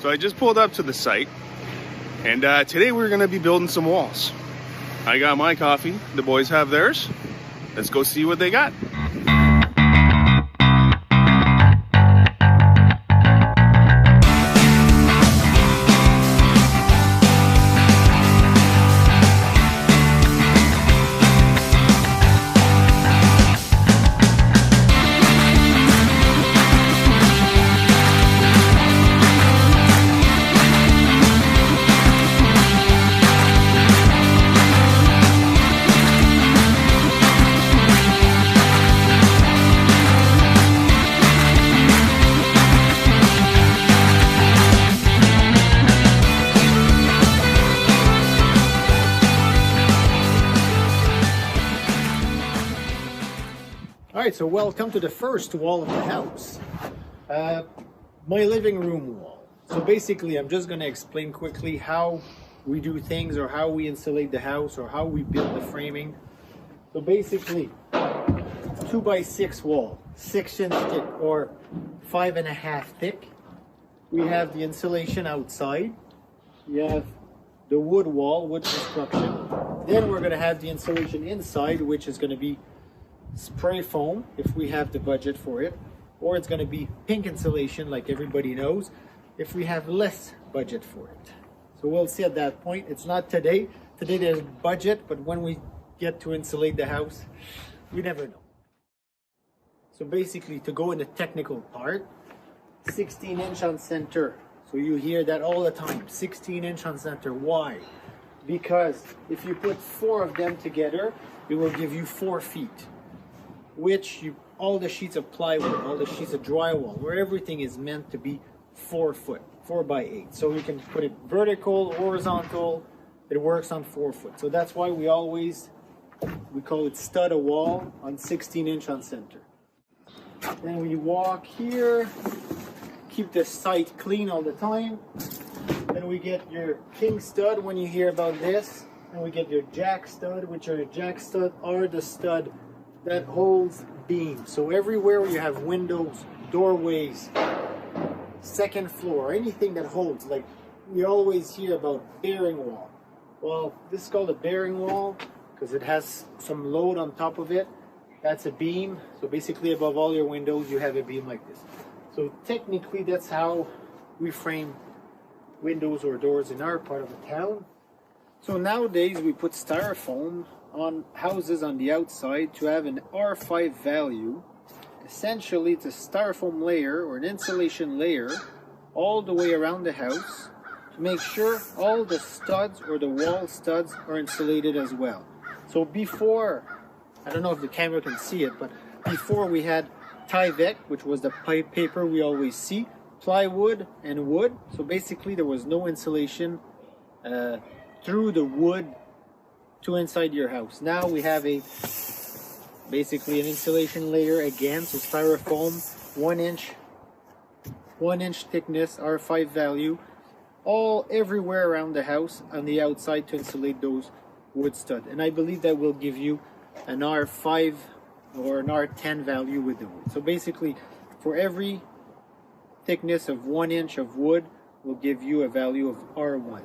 So I just pulled up to the site, and today we're gonna be building some walls. I got my coffee, the boys have theirs. Let's go see what they got. Alright, so welcome to the first wall of the house. My living room wall. So basically I'm just going to explain quickly how we do things, or how we insulate the house, or how we build the framing. So basically 2x6 wall, 6 inch thick or 5.5 thick. We have the insulation outside. You have the wood wall, wood construction. Then we're going to have the insulation inside, which is going to be spray foam if we have the budget for it, or it's going to be pink insulation like everybody knows if we have less budget for it. So we'll see at that point. It's not today. Today there's budget, but when we get to insulate the house, we never know. So basically, to go in the technical part, 16 inch on center. So you hear that all the time, 16 inch on center. Why? Because if you put 4 of them together, it will give you 4 feet. Which all the sheets of plywood, all the sheets of drywall, where everything is meant to be 4 foot, 4x8. So you can put it vertical, horizontal, it works on 4 foot. So that's why we call it stud a wall on 16 inch on center. Then we walk here, keep the site clean all the time. Then we get your king stud when you hear about this. And we get your jack stud, which are the stud that holds beams. So everywhere you have windows, doorways, second floor, anything that holds, like we always hear about bearing wall. Well, this is called a bearing wall because it has some load on top of it. That's a beam. So basically above all your windows you have a beam like this. So technically that's how we frame windows or doors in our part of the town. So nowadays we put styrofoam on houses on the outside to have an R5 value. Essentially it's a styrofoam layer or an insulation layer all the way around the house to make sure all the studs or the wall studs are insulated as well. So before, I don't know if the camera can see it, but before we had Tyvek, which was the pipe paper we always see, plywood and wood. So basically there was no insulation through the wood to inside your house. Now we have basically an insulation layer again, so styrofoam, 1 inch thickness, R5 value, all everywhere around the house on the outside to insulate those wood stud. And I believe that will give you an R5 or an R10 value with the wood. So basically for every thickness of 1 inch of wood will give you a value of R1,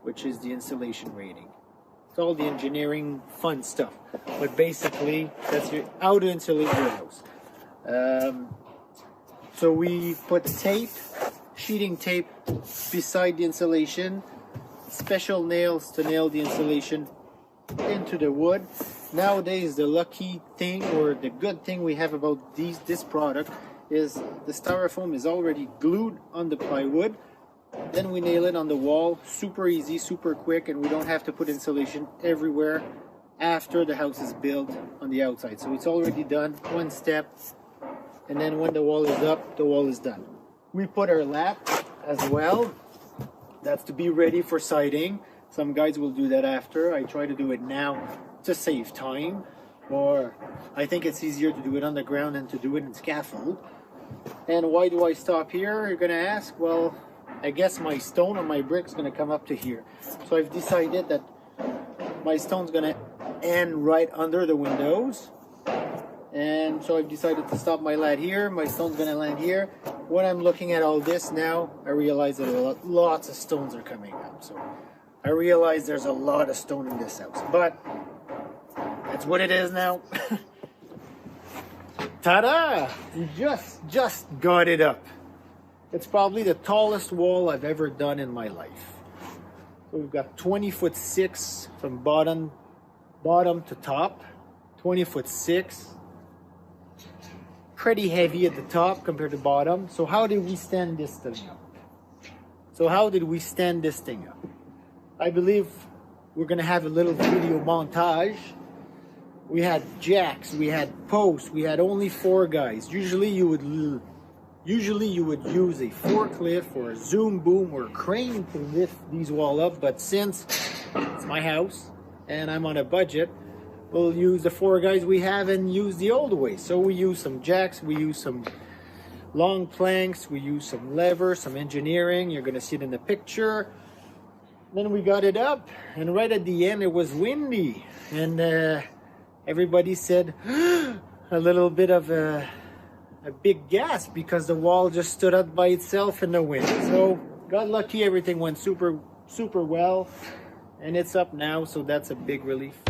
which is the insulation rating. It's all the engineering fun stuff, but basically that's how to insulate your house. So we put tape, sheeting tape beside the insulation, special nails to nail the insulation into the wood. Nowadays the lucky thing, or the good thing we have about this product, is the styrofoam is already glued on the plywood. Then we nail it on the wall, super easy, super quick, and we don't have to put insulation everywhere after the house is built on the outside. So it's already done, one step, and then when the wall is up, the wall is done. We put our lap as well. That's to be ready for siding. Some guys will do that after. I try to do it now to save time, or I think it's easier to do it on the ground than to do it in scaffold. And why do I stop here, you're gonna ask? Well, I guess my stone or my brick's gonna come up to here. So I've decided that my stone's gonna end right under the windows. And so I've decided to stop my ladder here. My stone's gonna land here. When I'm looking at all this now, I realize that lots of stones are coming up. So I realize there's a lot of stone in this house, but that's what it is now. Ta-da! We just got it up. It's probably the tallest wall I've ever done in my life. So we've got 20'6" from bottom to top. 20'6". Pretty heavy at the top compared to bottom. So how did we stand this thing up? I believe we're gonna have a little video montage. We had jacks, we had posts, we had only 4 guys. Usually you would use a forklift or a zoom boom or a crane to lift these walls up, but since it's my house and I'm on a budget, we'll use the 4 guys we have and use the old way. So we use some jacks, we use some long planks, we use some levers, some engineering. You're gonna see it in the picture. Then we got it up, and right at the end it was windy, and everybody said a little bit of a big gasp because the wall just stood up by itself in the wind. So got lucky, everything went super well, and it's up now, so that's a big relief.